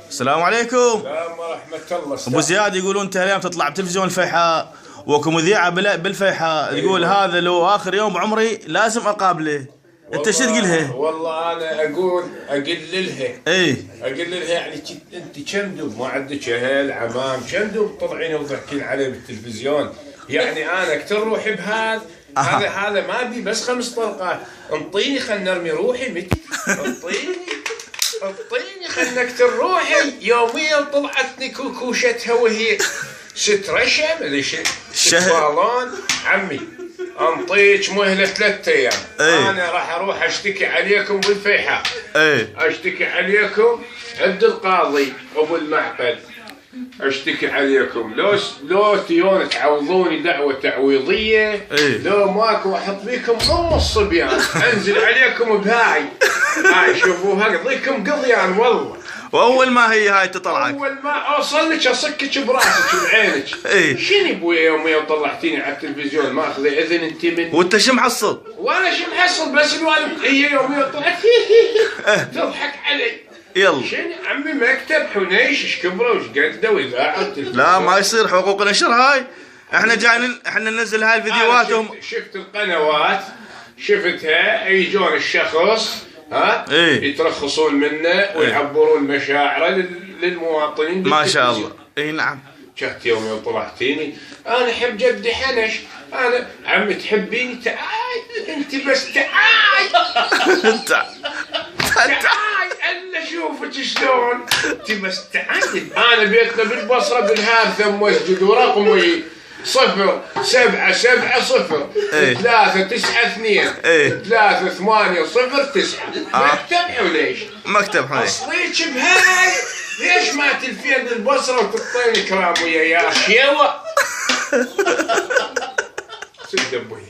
السلام عليكم. السلام ورحمة الله. ابو زياد يقولون انت اليوم تطلع بتلفزيون الفيحاء وكمذيعة بالفيحاء، تقول هذا لو اخر يوم بعمري لازم اقابله، انت شو تقولها؟ والله انا اقللها. اقللها يعني انت كندب ما عندك اهل عمام، كندب طلعين وضحكين عليه بالتلفزيون، يعني انا اكثر روحي بهذا. هذا ما بي بس 5 طلقات، انطيني خلنا نرمي روحي متى، انطيني خلنا اكثر روحي. يوميا طلعتني كوكوشتها وهي سترشم اللي شفالون عمي، انطيك مهله 3 ايام. انا راح اروح اشتكي عليكم بالفيحاء. اشتكي عليكم عند القاضي ابو المعقل، اشتكي عليكم. لو تيون تعوضوني دعوه تعويضيه، لو ماكو احط فيكم الصبيان، انزل عليكم بهاي. هاي شوفوها اقضيكم قضيان والله. واول ما هي هاي تطلعك، اول ما اوصل لك اصكك براسك بعينك. شنو ابويا يوم طلعتيني على التلفزيون ماخذ اذن انت مني؟ وانت شو محصل؟ وانا شو محصل؟ بس الوالد هي يوم طلعت تضحك علي. يلا شنو عمي مكتب حنيش ايش كبره وايش قده واذاعه. لا ما يصير، حقوق النشر هاي. احنا جايين احنا ننزل هاي الفيديوهات. شفت القنوات، شفتها يجون الشخص يترخصون منه ويعبرون مشاعره للمواطنين ما شاء الله. اي نعم. شفت يوم طلعتيني انا احب جدي حنش، انا عمي تحبيني؟ تعال انت بس تعال تعال الا شوفك شلون انت بس تعال. انا بيتنا بالبصره بالهارثه مسجد ورقمي 0770 392 3809. مكتب حوليش. مكتب حوليش. اصليك بهاي ليش ما تلفين البصره وتعطيني كلام ويا شيوه؟ سد ابوي.